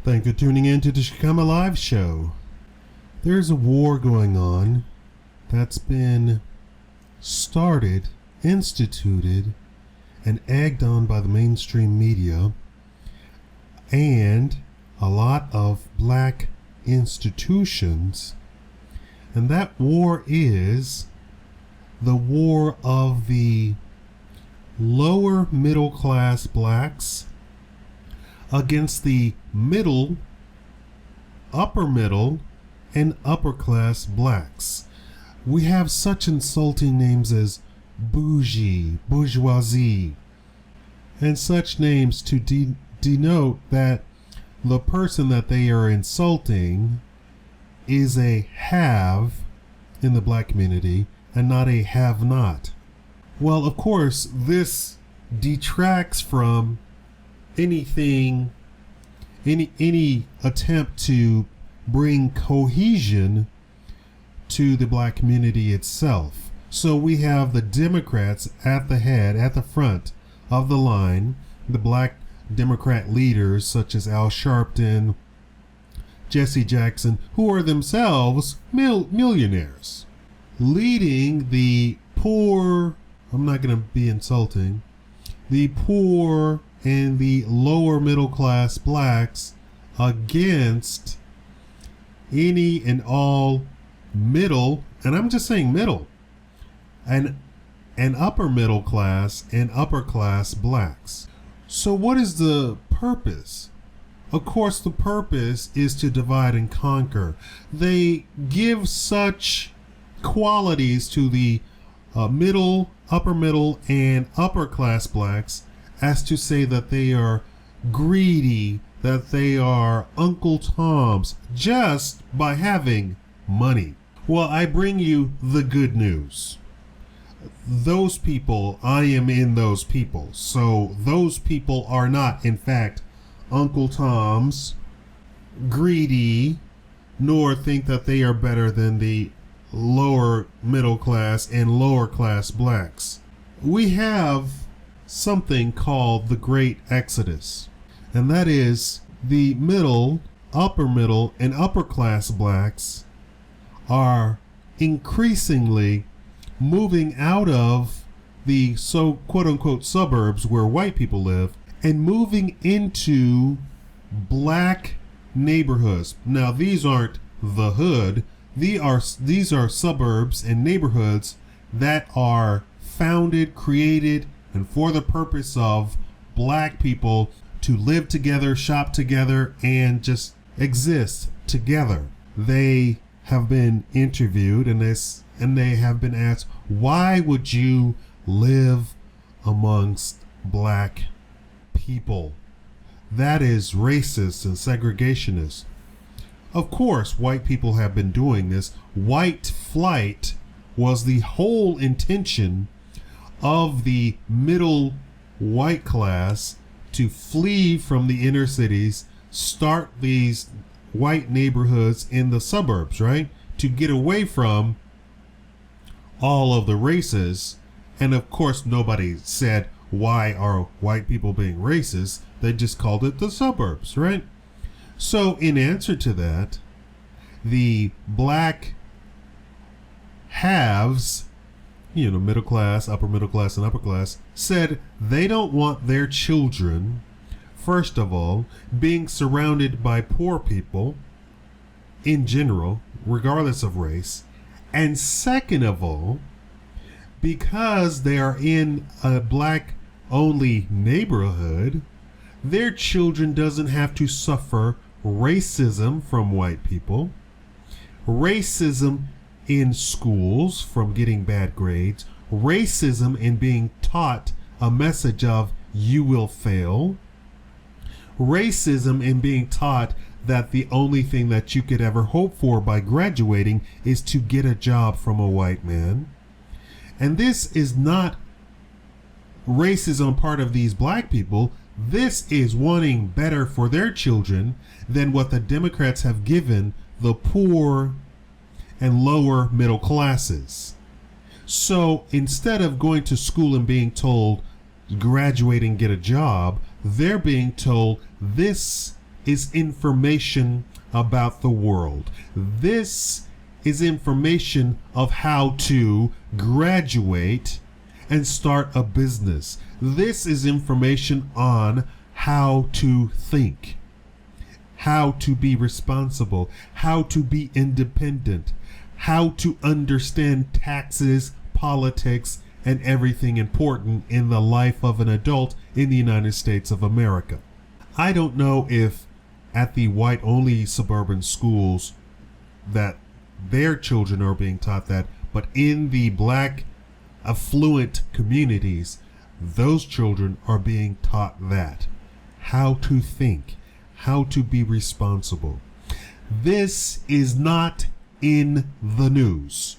Thank you for tuning in to the Shikama Live Show. There's a war going on that's been started, instituted, and egged on by the mainstream media and a lot of black institutions. And that war is the war of the lower middle class blacks against the middle, upper middle, and upper class blacks. We have such insulting names as bougie, bourgeoisie, and such names to denote that the person that they are insulting is a have in the black community and not a have not. Well, of course, this detracts from any attempt to bring cohesion to the black community itself. So we have the Democrats at the head, at the front of the line, the black Democrat leaders such as Al Sharpton, Jesse Jackson, who are themselves millionaires, leading the poor, I'm not going to be insulting, the poor and the lower middle class blacks against any and all middle, and I'm just saying middle, and upper middle class and upper class blacks. So what is the purpose? Of course, the purpose is to divide and conquer. They give such qualities to the middle, upper middle, and upper class blacks as to say that they are greedy, that they are Uncle Toms just by having money. Well, I bring you the good news. Those people, I am in those people. So those people are not, in fact, Uncle Toms, greedy, nor think that they are better than the lower middle class and lower class blacks. We have something called the Great Exodus, and that is the middle, and upper class blacks are increasingly moving out of the quote unquote suburbs where white people live and moving into black neighborhoods. Now, these aren't the hood. These are suburbs and neighborhoods that are founded, created, and for the purpose of black people to live together, shop together, and just exist together. They have been interviewed and they have been asked, why would you live amongst black people? That is racist and segregationist. Of course, white people have been doing this. White flight was the whole intention of the middle white class to flee from the inner cities, start these white neighborhoods in the suburbs, right? To get away from all of the races. And of course, nobody said, why are white people being racist? They just called it the suburbs, right? So in answer to that, the black haves, middle class, upper middle class, and upper class, said they don't want their children, first of all, being surrounded by poor people in general, regardless of race. And second of all, because they are in a black only neighborhood, their children doesn't have to suffer racism from white people, racism in schools from getting bad grades, racism in being taught a message of you will fail, racism in being taught that the only thing that you could ever hope for by graduating is to get a job from a white man. And this is not racism on part of these black people. This is wanting better for their children than what the Democrats have given the poor and lower middle classes. So instead of going to school and being told graduate and get a job, they're being told this is information about the world. This is information of how to graduate and start a business. This is information on how to think, how to be responsible, how to be independent, how to understand taxes, politics, and everything important in the life of an adult in the United States of America. I don't know if at the white-only suburban schools that their children are being taught that, but in the black affluent communities, those children are being taught that. How to think, how to be responsible. This is not in the news.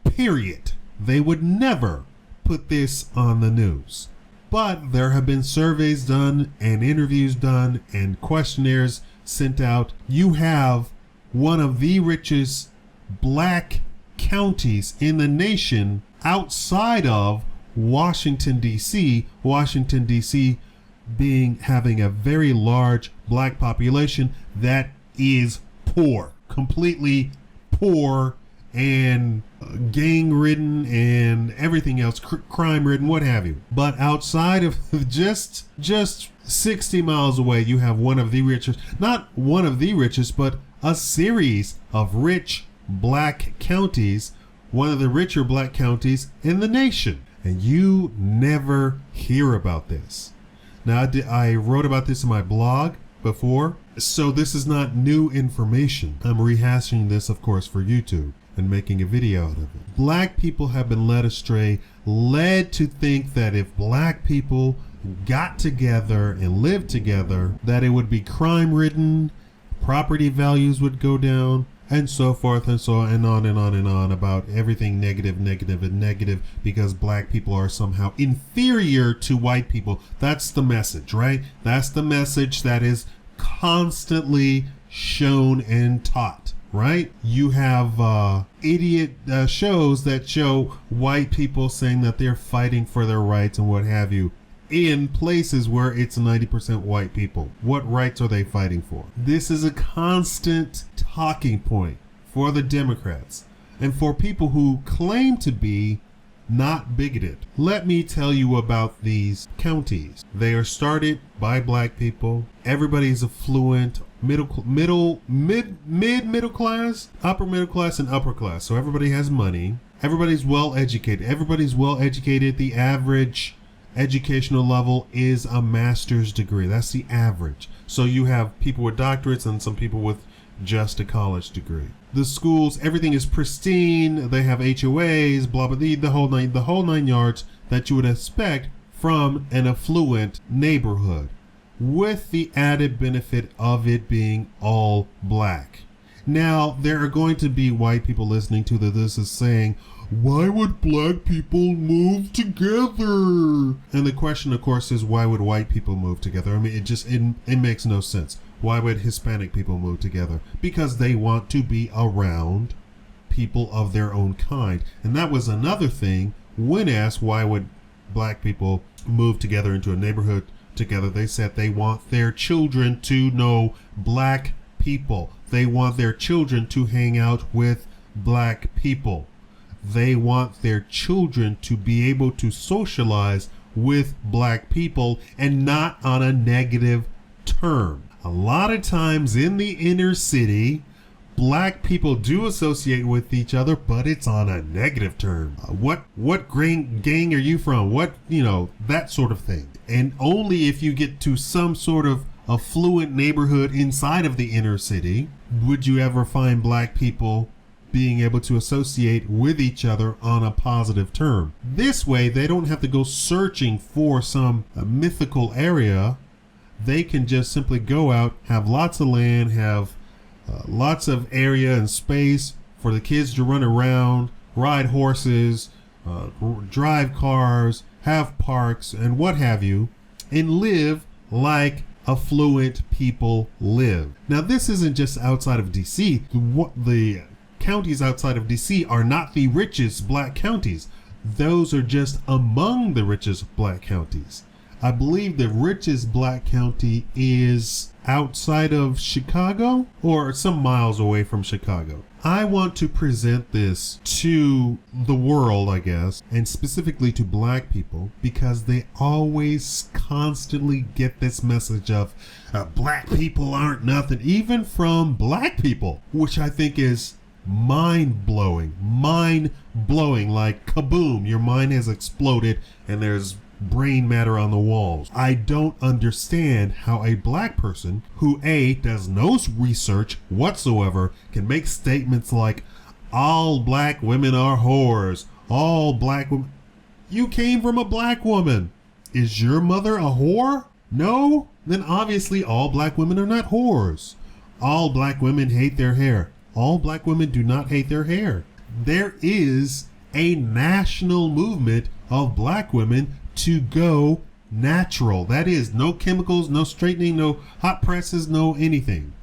Period. They would never put this on the news. But there have been surveys done and interviews done and questionnaires sent out. You have one of the richest black counties in the nation outside of Washington, D.C. Washington, D.C. having a very large black population that is poor, completely poor and gang-ridden and everything else, crime-ridden, what have you. But outside of just 60 miles away, you have one of the richest, not one of the richest, but a series of rich black counties, one of the richer black counties in the nation. And you never hear about this. Now, I wrote about this in my blog before, so this is not new information. I'm rehashing this, of course, for YouTube and making a video out of it. Black people have been led astray, led to think that if black people got together and lived together, that it would be crime-ridden, property values would go down, and so forth and so on and on and on and on about everything negative, negative, and negative, because black people are somehow inferior to white people. That's the message, right? That's the message that is constantly shown and taught, right? You have idiot shows that show white people saying that they're fighting for their rights and what have you, in places where it's 90% white people. What rights are they fighting for? This is a constant talking point for the Democrats and for people who claim to be not bigoted. Let me tell you about these counties. They are started by black people. Everybody's affluent, middle class, upper middle class, and upper class. So everybody has money. Everybody's well educated. The average educational level is a master's degree. That's the average. So you have people with doctorates and some people with just a college degree. The schools, everything is pristine. They have HOAs, blah blah, the whole nine yards that you would expect from an affluent neighborhood, with the added benefit of it being all black. Now, there are going to be white people listening to this is saying, why would black people move together? And the question, of course, is why would white people move together? I mean, it makes no sense. Why would Hispanic people move together? Because they want to be around people of their own kind. And that was another thing. When asked why would black people move together into a neighborhood together, they said they want their children to know black people. They want their children to hang out with black people. They want their children to be able to socialize with black people and not on a negative term. A lot of times in the inner city, black people do associate with each other, but it's on a negative term. What gang are you from? What, that sort of thing. And only if you get to some sort of affluent neighborhood inside of the inner city would you ever find black people being able to associate with each other on a positive term. This way, they don't have to go searching for some mythical area. They can just simply go out, have lots of land, have lots of area and space for the kids to run around, ride horses, drive cars, have parks, and what have you, and live like affluent people live. Now, this isn't just outside of DC. The counties outside of DC are not the richest black counties. Those are just among the richest black counties. I believe the richest black county is outside of Chicago or some miles away from Chicago. I want to present this to the world, I guess, and specifically to black people, because they always constantly get this message of black people aren't nothing, even from black people, which I think is mind-blowing, like kaboom, your mind has exploded and there's brain matter on the walls. I don't understand how a black person who does no research whatsoever can make statements like all black women are whores, all black women. You came from a black woman. Is your mother a whore? No? Then obviously all black women are not whores. All black women hate their hair. All black women do not hate their hair. There is a national movement of black women to go natural. That is, no chemicals, no straightening, no hot presses, no anything.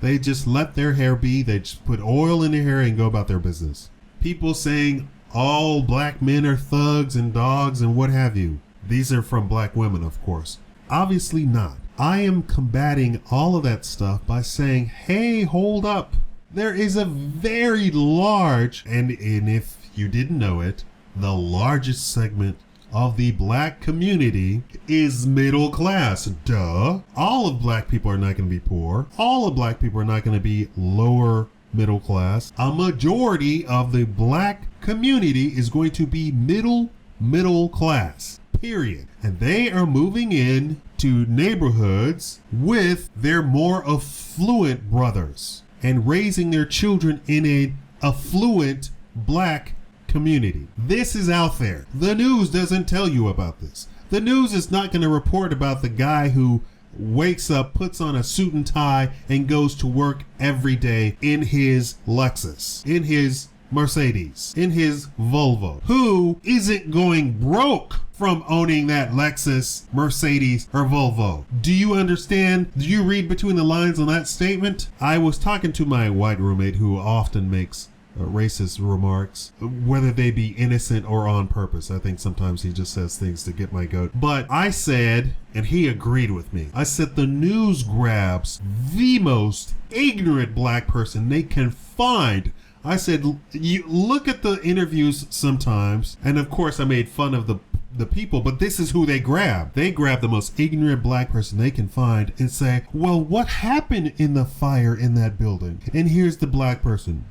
They just let their hair be. They just put oil in their hair and go about their business. People saying all black men are thugs and dogs and what have you. These are from black women, of course. Obviously not. I am combating all of that stuff by saying, hey, hold up. There is a very large, and if you didn't know it, the largest segment of the black community is middle class. Duh. All of black people are not going to be poor. All of black people are not going to be lower middle class. A majority of the black community is going to be middle class, period. And they are moving in to neighborhoods with their more affluent brothers and raising their children in an affluent black community. This is out there. The news doesn't tell you about this. The news is not going to report about the guy who wakes up, puts on a suit and tie, and goes to work every day in his Lexus, in his Mercedes, in his Volvo, who isn't going broke from owning that Lexus, Mercedes, or Volvo. Do you understand? Do you read between the lines on that statement? I was talking to my white roommate who often makes racist remarks, whether they be innocent or on purpose. I think sometimes he just says things to get my goat. But I said, and he agreed with me, I said the news grabs the most ignorant black person they can find. I said, you look at the interviews sometimes, and of course I made fun of the people, but this is who they grab. They grab the most ignorant black person they can find and say, well, what happened in the fire in that building? And here's the black person.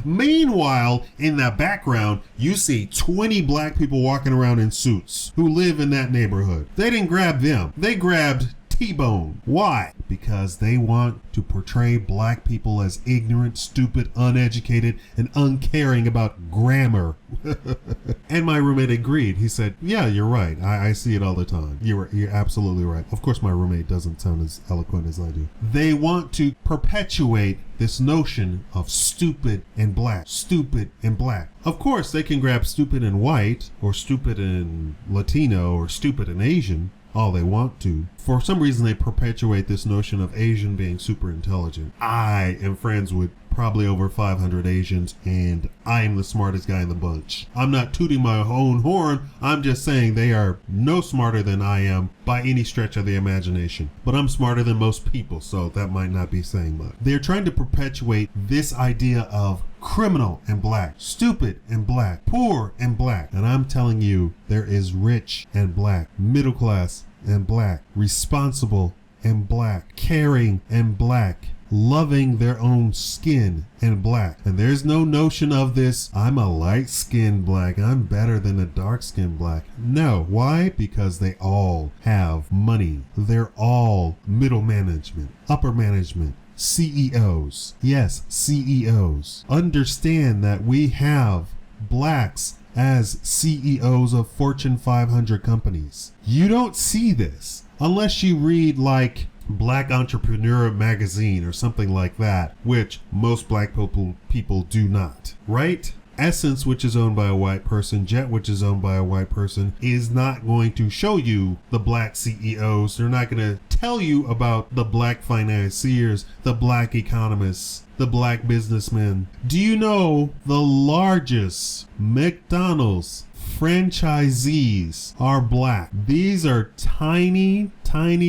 Meanwhile, in the background, you see 20 black people walking around in suits who live in that neighborhood. They didn't grab them. They grabbed T-Bone. Why? Because they want to portray black people as ignorant, stupid, uneducated, and uncaring about grammar. And my roommate agreed. He said, yeah, you're right. I see it all the time. You're absolutely right. Of course, my roommate doesn't sound as eloquent as I do. They want to perpetuate this notion of stupid and black, stupid and black. Of course, they can grab stupid and white, or stupid and Latino, or stupid and Asian, all they want to. For some reason, they perpetuate this notion of Asian being super intelligent. I am friends with probably over 500 Asians, and I am the smartest guy in the bunch. I'm not tooting my own horn. I'm just saying they are no smarter than I am by any stretch of the imagination. But I'm smarter than most people, so that might not be saying much. They're trying to perpetuate this idea of criminal and black, stupid and black, poor and black. And I'm telling you, there is rich and black, middle class and black, responsible and black, caring and black, loving their own skin and black. And there's no notion of this, I'm a light-skinned black, I'm better than a dark-skinned black. No. Why? Because they all have money. They're all middle management, upper management, CEOs. Yes, CEOs. Understand that we have blacks as CEOs of Fortune 500 companies. You don't see this unless you read like Black Entrepreneur magazine or something like that, which most black people do not, right? Essence, which is owned by a white person, Jet, which is owned by a white person, is not going to show you the black CEOs. They're not going to tell you about the black financiers, the black economists, the black businessmen. Do you know the largest McDonald's franchisees are black? These are tiny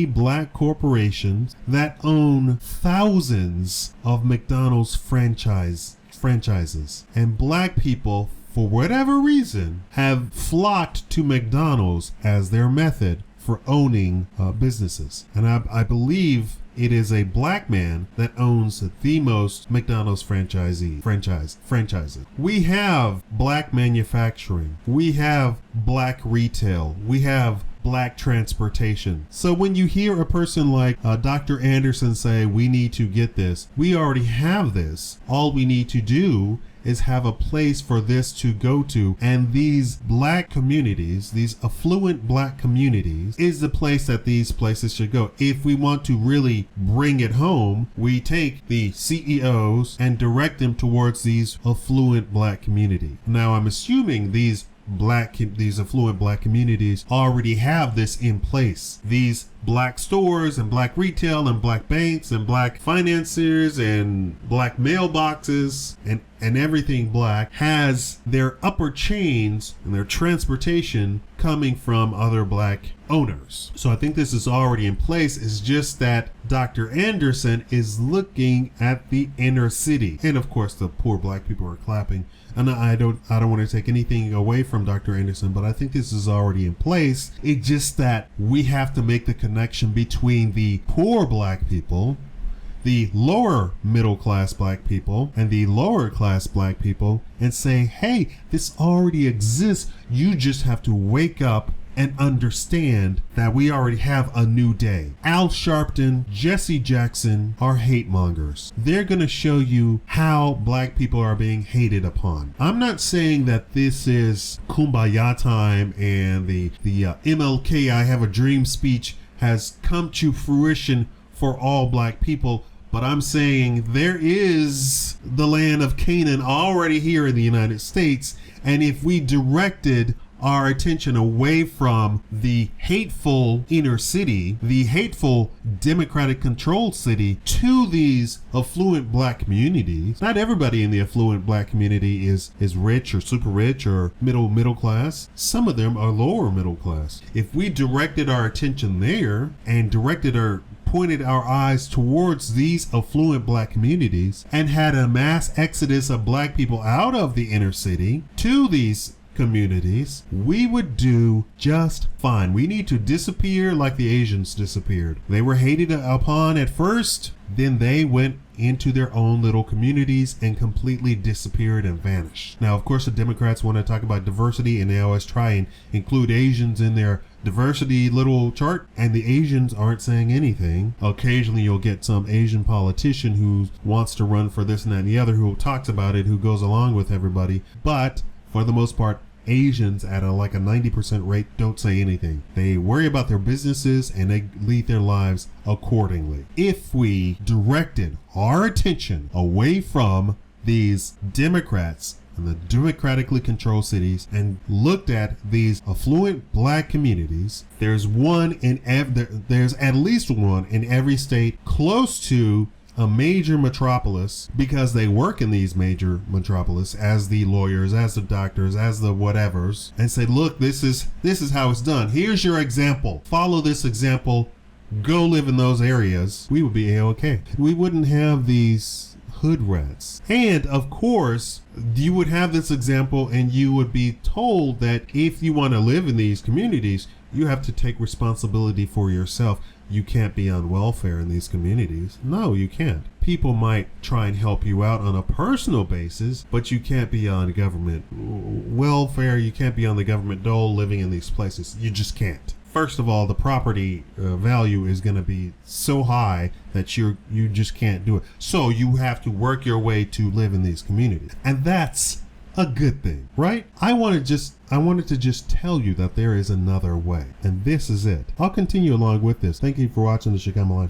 black corporations that own thousands of McDonald's franchises. And black people, for whatever reason, have flocked to McDonald's as their method for owning businesses. And I believe it is a black man that owns the most McDonald's franchises. We have black manufacturing. We have black retail. We have black transportation. So when you hear a person like Dr. Anderson say, we need to get this, we already have this. All we need to do is have a place for this to go to. And these black communities, these affluent black communities, is the place that these places should go. If we want to really bring it home, we take the CEOs and direct them towards these affluent black communities. Now, I'm assuming these affluent black communities already have this in place. These black stores and black retail and black banks and black financiers and black mailboxes and everything black has their upper chains and their transportation coming from other black owners. So I think this is already in place. It's just that Dr. Anderson is looking at the inner city. And of course the poor black people are clapping. And I don't want to take anything away from Dr. Anderson, but I think this is already in place. It's just that we have to make the connection between the poor black people, the lower middle class black people, and the lower class black people, and say, hey, this already exists. You just have to wake up and understand that we already have a new day. Al Sharpton, Jesse Jackson are hate mongers. They're going to show you how black people are being hated upon. I'm not saying that this is kumbaya time and the MLK I Have a Dream speech has come to fruition for all black people. But I'm saying there is the land of Canaan already here in the United States. And if we directed our attention away from the hateful inner city, the hateful Democratic controlled city, to these affluent black communities. Not everybody in the affluent black community is rich or super rich or middle class. Some of them are lower middle class. If we directed our attention there and pointed our eyes towards these affluent black communities and had a mass exodus of black people out of the inner city to these communities, we would do just fine. We need to disappear like the Asians disappeared. They were hated upon at first, then they went into their own little communities and completely disappeared and vanished. Now, of course, the Democrats want to talk about diversity, and they always try and include Asians in their diversity little chart, and the Asians aren't saying anything. Occasionally you'll get some Asian politician who wants to run for this and that and the other, who talks about it, who goes along with everybody, but for the most part, Asians at a 90% rate don't say anything. They worry about their businesses and they lead their lives accordingly. If we directed our attention away from these Democrats and the democratically controlled cities and looked at these affluent black communities, there's at least one in every state close to a major metropolis, because they work in these major metropolis as the lawyers, as the doctors, as the whatevers, and say, look, this is how it's done. Here's your example. Follow this example. Go live in those areas. We would be A-okay. We wouldn't have these hood rats. And of course, you would have this example and you would be told that if you want to live in these communities, you have to take responsibility for yourself. You can't be on welfare in these communities. No, you can't. People might try and help you out on a personal basis, but you can't be on government welfare. You can't be on the government dole living in these places. You just can't. First of all, the property value is going to be so high that you just can't do it. So you have to work your way to live in these communities. And that's a good thing, right? I wanted to just tell you that there is another way, and this is it. I'll continue along with this. Thank you for watching the Shikama Life.